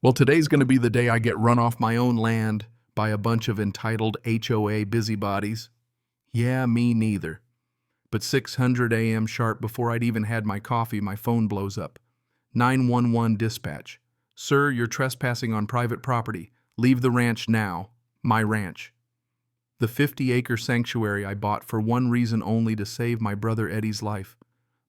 Well, today's going to be the day I get run off my own land by a bunch of entitled HOA busybodies. Yeah, me neither. But 600 a.m. sharp, before I'd even had my coffee, my phone blows up. 911 dispatch. Sir, you're trespassing on private property. Leave the ranch now. My ranch. The 50-acre sanctuary I bought for one reason only: to save my brother Eddie's life.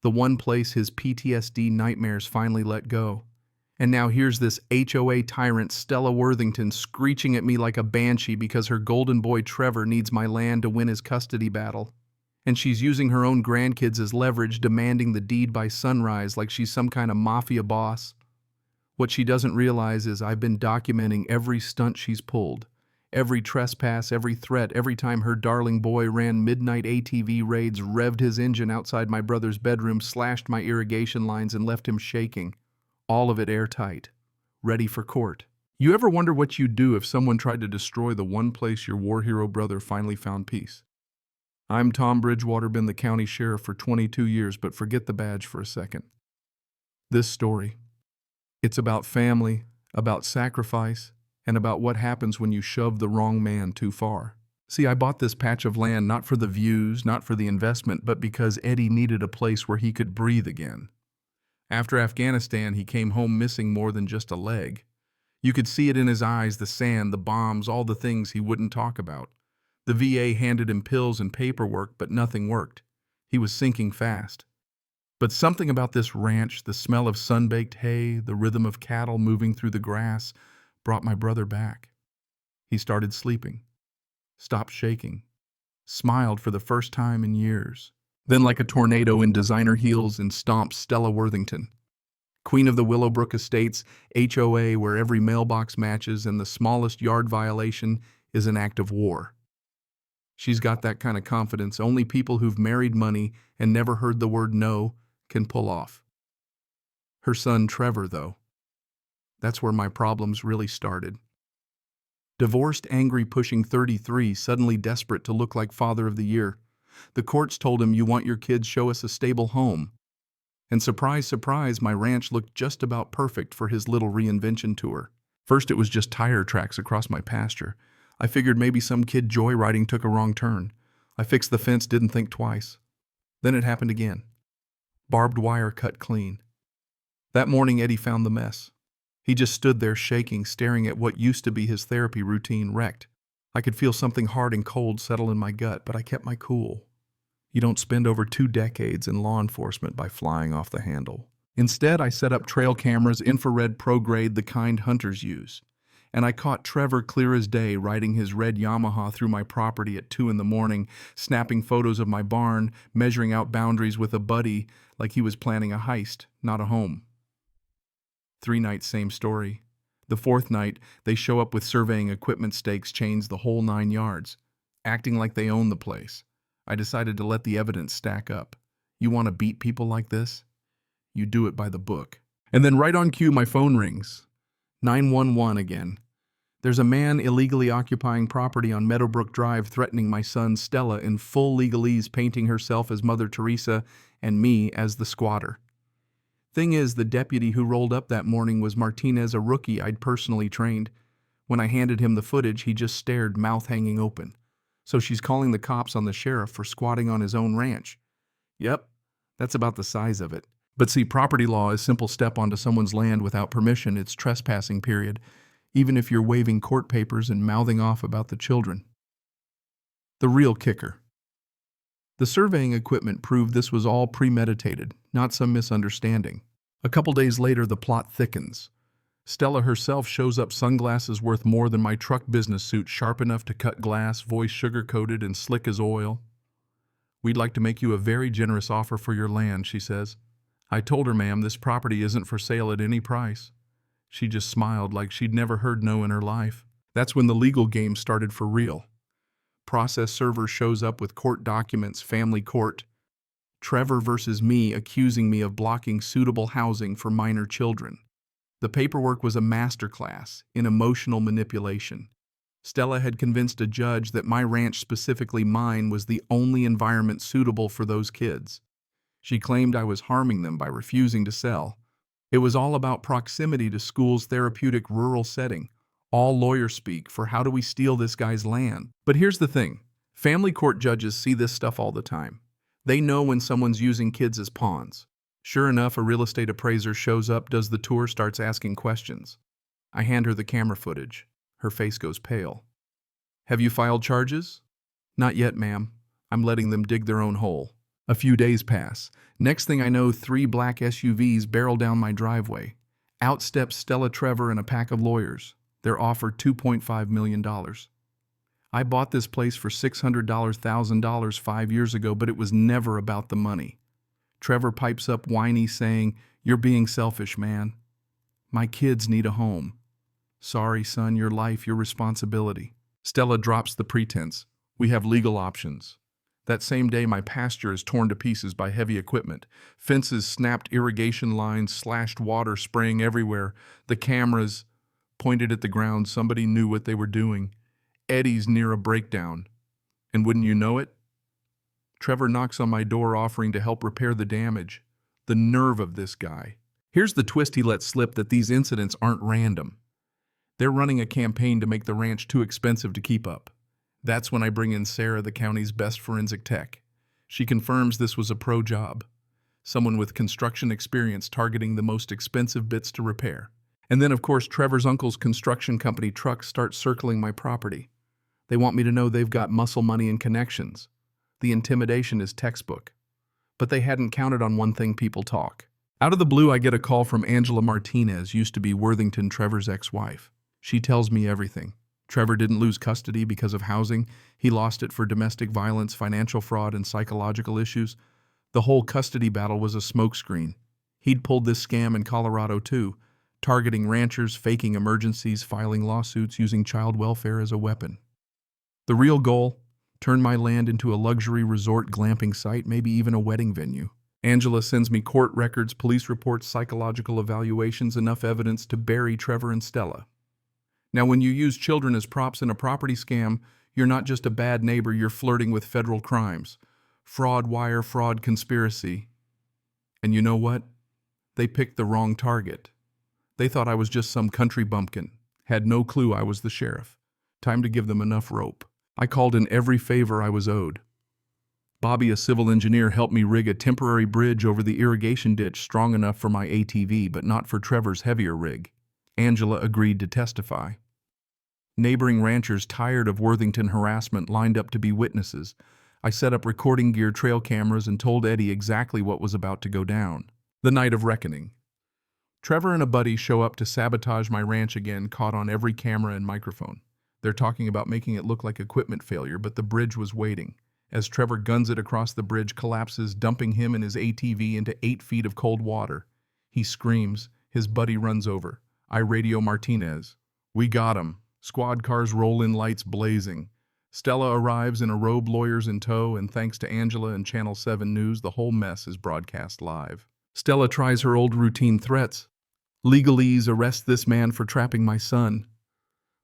The one place his PTSD nightmares finally let go. And now here's this HOA tyrant, Stella Worthington, screeching at me like a banshee because her golden boy Trevor needs my land to win his custody battle. And she's using her own grandkids as leverage, demanding the deed by sunrise like she's some kind of mafia boss. What she doesn't realize is I've been documenting every stunt she's pulled. Every trespass, every threat, every time her darling boy ran midnight ATV raids, revved his engine outside my brother's bedroom, slashed my irrigation lines, and left him shaking. All of it airtight, ready for court. You ever wonder what you'd do if someone tried to destroy the one place your war hero brother finally found peace? I'm Tom Bridgewater, been the county sheriff for 22 years, but forget the badge for a second. This story, it's about family, about sacrifice, and about what happens when you shove the wrong man too far. See, I bought this patch of land not for the views, not for the investment, but because Eddie needed a place where he could breathe again. After Afghanistan, he came home missing more than just a leg. You could see it in his eyes: the sand, the bombs, all the things he wouldn't talk about. The VA handed him pills and paperwork, but nothing worked. He was sinking fast. But something about this ranch, the smell of sun-baked hay, the rhythm of cattle moving through the grass, brought my brother back. He started sleeping, stopped shaking, smiled for the first time in years. Then, like a tornado in designer heels, and stomped Stella Worthington, queen of the Willowbrook Estates, HOA, where every mailbox matches and the smallest yard violation is an act of war. She's got that kind of confidence only people who've married money and never heard the word no can pull off. Her son Trevor, though, that's where my problems really started. Divorced, angry, pushing 33, suddenly desperate to look like Father of the Year. The courts told him, "You want your kids, show us a stable home." And surprise, surprise, my ranch looked just about perfect for his little reinvention tour. First, it was just tire tracks across my pasture. I figured maybe some kid joyriding took a wrong turn. I fixed the fence, didn't think twice. Then it happened again. Barbed wire cut clean. That morning, Eddie found the mess. He just stood there shaking, staring at what used to be his therapy routine wrecked. I could feel something hard and cold settle in my gut, but I kept my cool. You don't spend over 2 decades in law enforcement by flying off the handle. Instead, I set up trail cameras, infrared pro-grade, the kind hunters use. And I caught Trevor clear as day riding his red Yamaha through my property at 2 in the morning, snapping photos of my barn, measuring out boundaries with a buddy like he was planning a heist, not a home. 3 nights, same story. The 4th night, they show up with surveying equipment, stakes, chains, the whole 9 yards, acting like they own the place. I decided to let the evidence stack up. You want to beat people like this? You do it by the book. And then right on cue, my phone rings. 911 again. There's a man illegally occupying property on Meadowbrook Drive, threatening my son Stella in full legalese, painting herself as Mother Teresa and me as the squatter. Thing is, the deputy who rolled up that morning was Martinez, a rookie I'd personally trained. When I handed him the footage, he just stared, mouth hanging open. So she's calling the cops on the sheriff for squatting on his own ranch. Yep, that's about the size of it. But see, property law is simple: step onto someone's land without permission, it's trespassing, period. Even if you're waving court papers and mouthing off about the children. The real kicker. The surveying equipment proved this was all premeditated, not some misunderstanding. A couple days later, the plot thickens. Stella herself shows up, sunglasses worth more than my truck business suit, sharp enough to cut glass, voice sugar-coated and slick as oil. "We'd like to make you a very generous offer for your land," she says. I told her, "Ma'am, this property isn't for sale at any price." She just smiled like she'd never heard no in her life. That's when the legal game started for real. Process server shows up with court documents, family court. Trevor versus me, accusing me of blocking suitable housing for minor children. The paperwork was a masterclass in emotional manipulation. Stella had convinced a judge that my ranch, specifically mine, was the only environment suitable for those kids. She claimed I was harming them by refusing to sell. It was all about proximity to school's therapeutic rural setting. All lawyer speak for how do we steal this guy's land. But here's the thing. Family court judges see this stuff all the time. They know when someone's using kids as pawns. Sure enough, a real estate appraiser shows up, does the tour, starts asking questions. I hand her the camera footage. Her face goes pale. Have you filed charges? Not yet, ma'am. I'm letting them dig their own hole. A few days pass. Next thing I know, 3 black SUVs barrel down my driveway. Out steps Stella Trevor and a pack of lawyers. They're offered $2.5 million. I bought this place for $600,000 5 years ago, but it was never about the money. Trevor pipes up whiny saying, "You're being selfish, man. My kids need a home." Sorry, son, your life, your responsibility. Stella drops the pretense. We have legal options. That same day, my pasture is torn to pieces by heavy equipment. Fences snapped, irrigation lines slashed, water spraying everywhere. The cameras pointed at the ground. Somebody knew what they were doing. Eddie's near a breakdown. And wouldn't you know it, Trevor knocks on my door offering to help repair the damage. The nerve of this guy. Here's the twist he lets slip, that these incidents aren't random. They're running a campaign to make the ranch too expensive to keep up. That's when I bring in Sarah, the county's best forensic tech. She confirms this was a pro job. Someone with construction experience targeting the most expensive bits to repair. And then, of course, Trevor's uncle's construction company trucks start circling my property. They want me to know they've got muscle money and connections. The intimidation is textbook. But they hadn't counted on one thing: people talk. Out of the blue, I get a call from Angela Martinez, used to be Worthington Trevor's ex-wife. She tells me everything. Trevor didn't lose custody because of housing. He lost it for domestic violence, financial fraud, and psychological issues. The whole custody battle was a smokescreen. He'd pulled this scam in Colorado too, targeting ranchers, faking emergencies, filing lawsuits, using child welfare as a weapon. The real goal? Turn my land into a luxury resort glamping site, maybe even a wedding venue. Angela sends me court records, police reports, psychological evaluations, enough evidence to bury Trevor and Stella. Now, when you use children as props in a property scam, you're not just a bad neighbor, you're flirting with federal crimes. Fraud, wire fraud, conspiracy. And you know what? They picked the wrong target. They thought I was just some country bumpkin. Had no clue I was the sheriff. Time to give them enough rope. I called in every favor I was owed. Bobby, a civil engineer, helped me rig a temporary bridge over the irrigation ditch strong enough for my ATV, but not for Trevor's heavier rig. Angela agreed to testify. Neighboring ranchers, tired of Worthington harassment, lined up to be witnesses. I set up recording gear, trail cameras, and told Eddie exactly what was about to go down. The night of reckoning. Trevor and a buddy show up to sabotage my ranch again, caught on every camera and microphone. They're talking about making it look like equipment failure, but the bridge was waiting. As Trevor guns it across, the bridge collapses, dumping him and his ATV into 8 feet of cold water. He screams. His buddy runs over. I radio Martinez. We got him. Squad cars roll in, lights blazing. Stella arrives in a robe, lawyers in tow, and thanks to Angela and Channel 7 News, the whole mess is broadcast live. Stella tries her old routine threats. Legalese, arrest this man for trapping my son.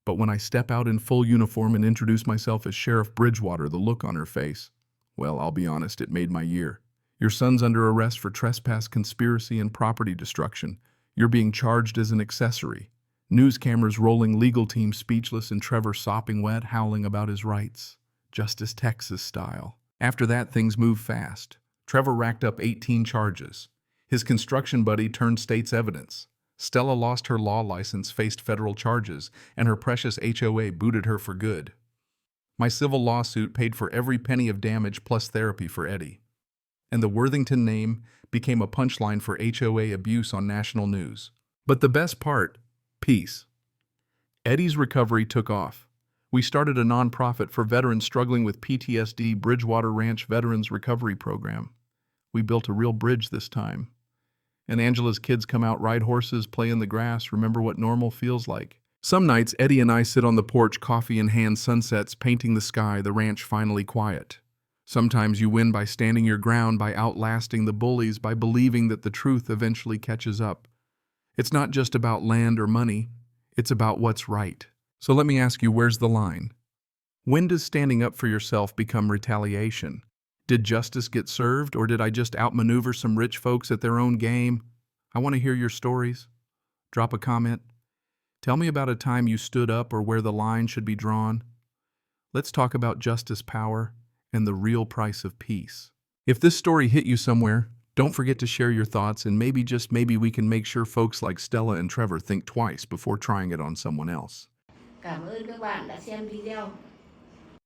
But when I step out in full uniform and introduce myself as Sheriff Bridgewater, the look on her face, well, I'll be honest, it made my year. Your son's under arrest for trespass, conspiracy, and property destruction. You're being charged as an accessory. News cameras rolling, legal team speechless, and Trevor sopping wet, howling about his rights. Justice Texas style. After that, things moved fast. Trevor racked up 18 charges. His construction buddy turned state's evidence. Stella lost her law license, faced federal charges, and her precious HOA booted her for good. My civil lawsuit paid for every penny of damage plus therapy for Eddie. And the Worthington name became a punchline for HOA abuse on national news. But the best part, peace. Eddie's recovery took off. We started a nonprofit for veterans struggling with PTSD, Bridgewater Ranch Veterans Recovery Program. We built a real bridge this time. And Angela's kids come out, ride horses, play in the grass, remember what normal feels like. Some nights, Eddie and I sit on the porch, coffee in hand, sunsets painting the sky, the ranch finally quiet. Sometimes you win by standing your ground, by outlasting the bullies, by believing that the truth eventually catches up. It's not just about land or money, it's about what's right. So let me ask you, where's the line? When does standing up for yourself become retaliation? Did justice get served, or did I just outmaneuver some rich folks at their own game? I want to hear your stories. Drop a comment. Tell me about a time you stood up or where the line should be drawn. Let's talk about justice, power, and the real price of peace. If this story hit you somewhere, don't forget to share your thoughts, and maybe, just maybe, we can make sure folks like Stella and Trevor think twice before trying it on someone else. Cảm ơn các bạn đã xem video.